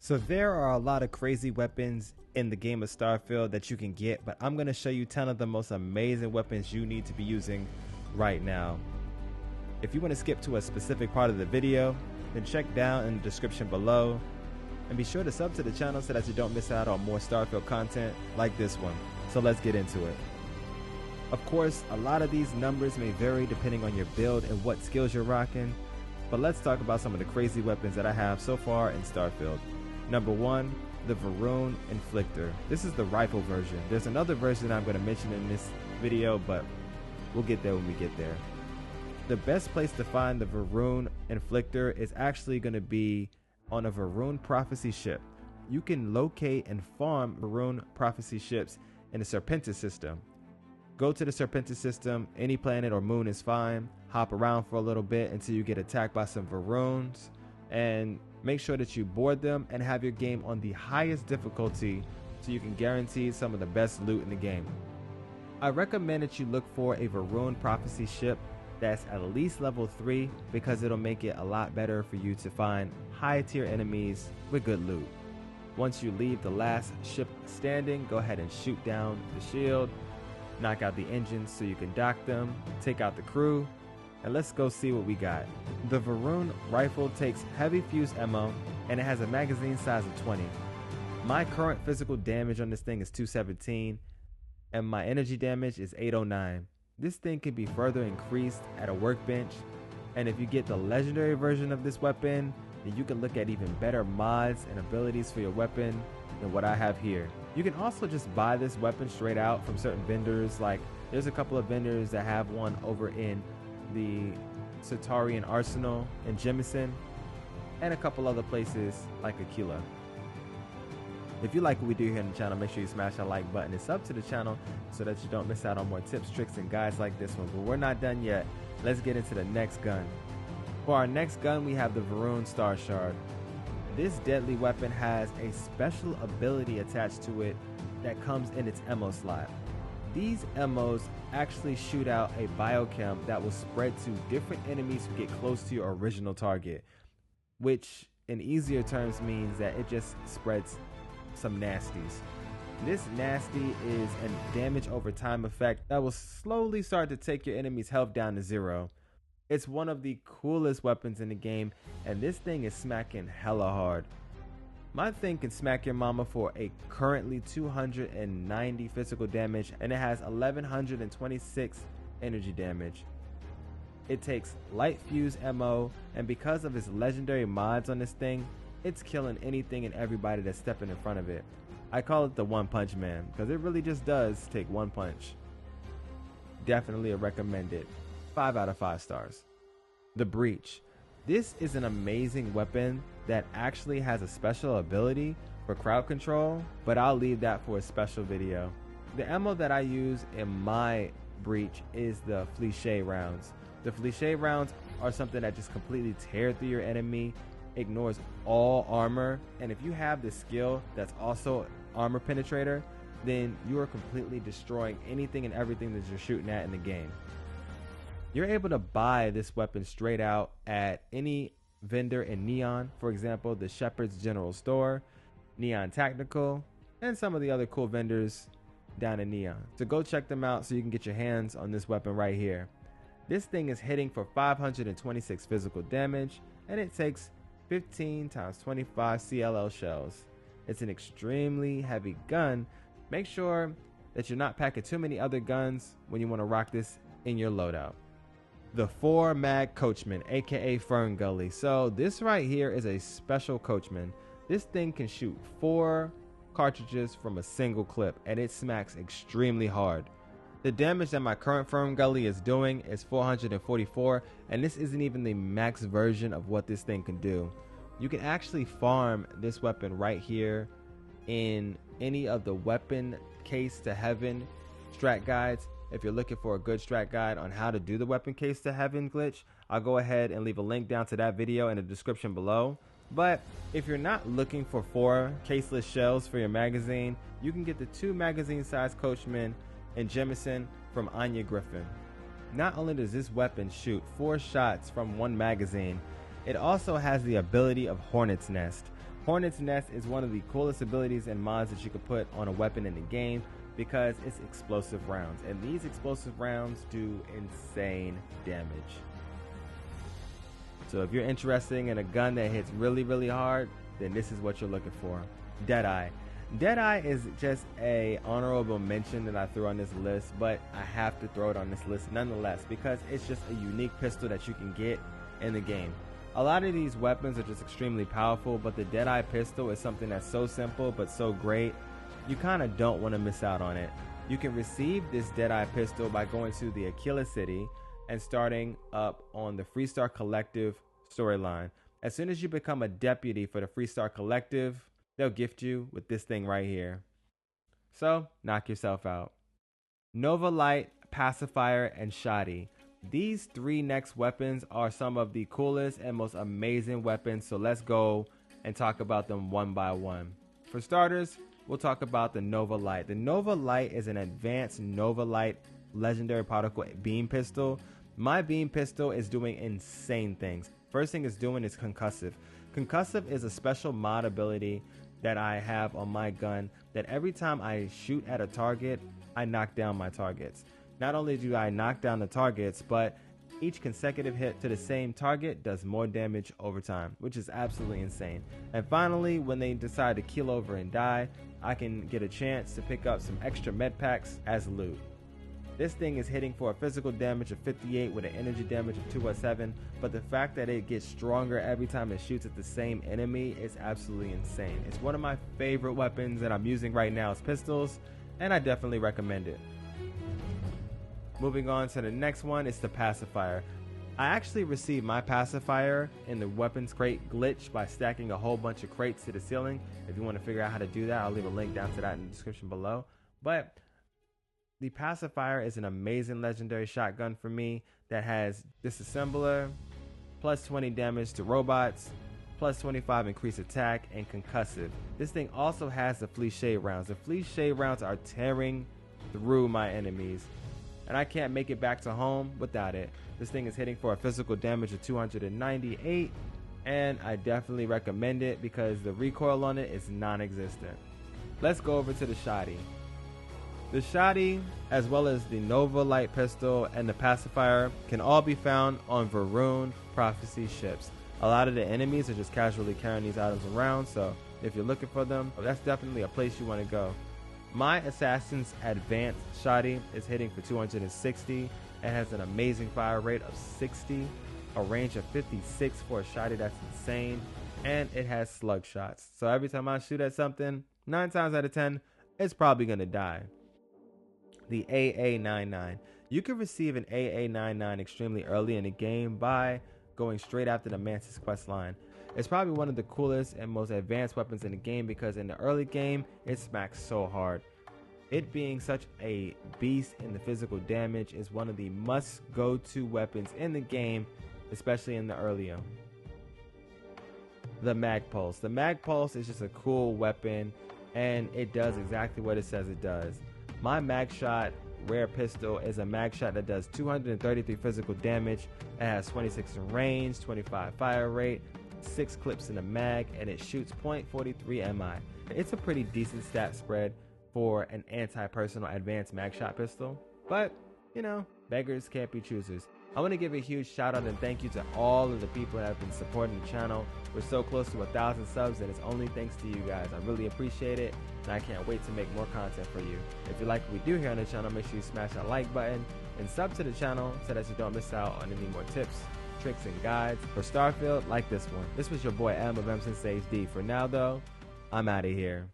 So there are a lot of crazy weapons in the game of Starfield that you can get, but I'm going to show you 10 of the most amazing weapons you need to be using right now. If you want to skip to a specific part of the video, then check down in the description below, and be sure to sub to the channel so that you don't miss out on more Starfield content like this one. So let's get into it. Of course, a lot of these numbers may vary depending on your build and what skills you're rocking, but let's talk about some of the crazy weapons that I have so far in Starfield. Number 1, the Varoon Inflictor. This is the rifle version. There's another version I'm going to mention in this video, but we'll get there when we get there. The best place to find the Varoon Inflictor is actually going to be on a Varoon Prophecy ship. You can locate and farm Varoon Prophecy ships in the Serpentis system. Go to the Serpentis system, any planet or moon is fine. Hop around for a little bit until you get attacked by some Varoons, and make sure that you board them and have your game on the highest difficulty so you can guarantee some of the best loot in the game. I recommend that you look for a Varoon Prophecy ship that's at least level 3 because it'll make it a lot better for you to find high tier enemies with good loot. Once you leave the last ship standing, go ahead and shoot down the shield, knock out the engines so you can dock them, take out the crew, and let's go see what we got. The Varoon rifle takes heavy fuse ammo and it has a magazine size of 20. My current physical damage on this thing is 217 and my energy damage is 809. This thing can be further increased at a workbench, and if you get the legendary version of this weapon, then you can look at even better mods and abilities for your weapon than what I have here. You can also just buy this weapon straight out from certain vendors. Like there's a couple of vendors that have one over in the Satarian Arsenal in Jemison, and a couple other places like Aquila. If you like what we do here on the channel, make sure you smash that like button and sub to the channel so that you don't miss out on more tips, tricks, and guides like this one. But we're not done yet. Let's get into the next gun. For our next gun, we have the Varoon Starshard. This deadly weapon has a special ability attached to it that comes in its ammo slot. These ammos actually shoot out a biochem that will spread to different enemies who get close to your original target, which in easier terms means that it just spreads some nasties. This nasty is a damage over time effect that will slowly start to take your enemy's health down to 0. It's one of the coolest weapons in the game, and this thing is smacking hella hard. My thing can smack your mama for a currently 290 physical damage, and it has 1126 energy damage. It takes light fuse ammo, and because of its legendary mods on this thing, it's killing anything and everybody that's stepping in front of it. I call it the One Punch Man because it really just does take one punch. Definitely a recommended. 5 out of 5 stars. The Breach. This is an amazing weapon that actually has a special ability for crowd control, but I'll leave that for a special video. The ammo that I use in my Breach is the Fléché rounds. The Fléché rounds are something that just completely tear through your enemy, ignores all armor, and if you have the skill that's also armor penetrator, then you are completely destroying anything and everything that you're shooting at in the game. You're able to buy this weapon straight out at any vendor in Neon, for example the Shepherd's General Store, Neon Tactical, and some of the other cool vendors down in Neon. So go check them out so you can get your hands on this weapon right here. This thing is hitting for 526 physical damage, and it takes 15 times 25 CLL shells. It's an extremely heavy gun. Make sure that you're not packing too many other guns when you want to rock this in your loadout. The 4 Mag Coachman, aka Fern Gully. So this right here is a special Coachman. This thing can shoot 4 cartridges from a single clip, and it smacks extremely hard. The damage that my current Fern Gully is doing is 444, and this isn't even the max version of what this thing can do. You can actually farm this weapon right here in any of the weapon case to heaven strat guides. If you're looking for a good strat guide on how to do the weapon case to heaven glitch, I'll go ahead and leave a link down to that video in the description below. But if you're not looking for 4 caseless shells for your magazine, you can get the 2 magazine size Coachman in Jemison from Anya Griffin. Not only does this weapon shoot 4 shots from one magazine, it also has the ability of Hornet's Nest. Hornet's Nest is one of the coolest abilities and mods that you could put on a weapon in the game because it's explosive rounds, and these explosive rounds do insane damage. So if you're interested in a gun that hits really hard, then this is what you're looking for. Deadeye. Deadeye is just a honorable mention that I threw on this list, but I have to throw it on this list nonetheless because it's just a unique pistol that you can get in the game. A lot of these weapons are just extremely powerful, but the Deadeye pistol is something that's so simple but so great, you kind of don't want to miss out on it. You can receive this Deadeye pistol by going to the Aquila City and starting up on the Freestar Collective storyline. As soon as you become a deputy for the Freestar Collective, they'll gift you with this thing right here. So, knock yourself out. Novalight, Pacifier, and Shotty. These three next weapons are some of the coolest and most amazing weapons, so let's go and talk about them one by one. For starters, we'll talk about the Novalight. The Novalight is an advanced Novalight legendary particle beam pistol. My beam pistol is doing insane things. First thing it's doing is concussive. Concussive is a special mod ability that I have on my gun that every time I shoot at a target, I knock down my targets. Not only do I knock down the targets, but each consecutive hit to the same target does more damage over time, which is absolutely insane. And finally, when they decide to keel over and die, I can get a chance to pick up some extra med packs as loot. This thing is hitting for a physical damage of 58 with an energy damage of 217, but the fact that it gets stronger every time it shoots at the same enemy is absolutely insane. It's one of my favorite weapons that I'm using right now as pistols, and I definitely recommend it. Moving on to the next one, it's the Pacifier. I actually received my Pacifier in the weapons crate glitch by stacking a whole bunch of crates to the ceiling. If you want to figure out how to do that, I'll leave a link down to that in the description below. But the Pacifier is an amazing legendary shotgun for me that has disassembler, plus 20 damage to robots, plus 25 increased attack, and concussive. This thing also has the Fleece Shade rounds. The Fleece Shade rounds are tearing through my enemies, and I can't make it back to home without it. This thing is hitting for a physical damage of 298, and I definitely recommend it because the recoil on it is non-existent. Let's go over to the Shotty. The Shotty, as well as the Novalight pistol and the Pacifier, can all be found on Varun Prophecy ships. A lot of the enemies are just casually carrying these items around, so if you're looking for them, that's definitely a place you want to go. My Assassin's Advanced Shotty is hitting for 260. It has an amazing fire rate of 60, a range of 56 for a Shotty, that's insane, and it has slug shots. So every time I shoot at something, 9 times out of 10, it's probably going to die. The AA-99. You can receive an AA-99 extremely early in the game by going straight after the Mantis quest line. It's probably one of the coolest and most advanced weapons in the game because in the early game, it smacks so hard. It being such a beast in the physical damage is one of the must-go-to weapons in the game, especially in the earlier. The Magpulse. The Magpulse is just a cool weapon, and it does exactly what it says it does. My Mag Shot rare pistol is a mag shot that does 233 physical damage. It has 26 in range, 25 fire rate, 6 clips in the mag, and it shoots .43 MI. It's a pretty decent stat spread for an anti-personal advanced mag shot pistol, but you know, beggars can't be choosers. I want to give a huge shout out and thank you to all of the people that have been supporting the channel. We're so close to 1,000 subs, and it's only thanks to you guys. I really appreciate it, and I can't wait to make more content for you. If you like what we do here on the channel, make sure you smash that like button and sub to the channel so that you don't miss out on any more tips, tricks, and guides for Starfield like this one. This was your boy M of M Sensei HD. For now though, I'm out of here.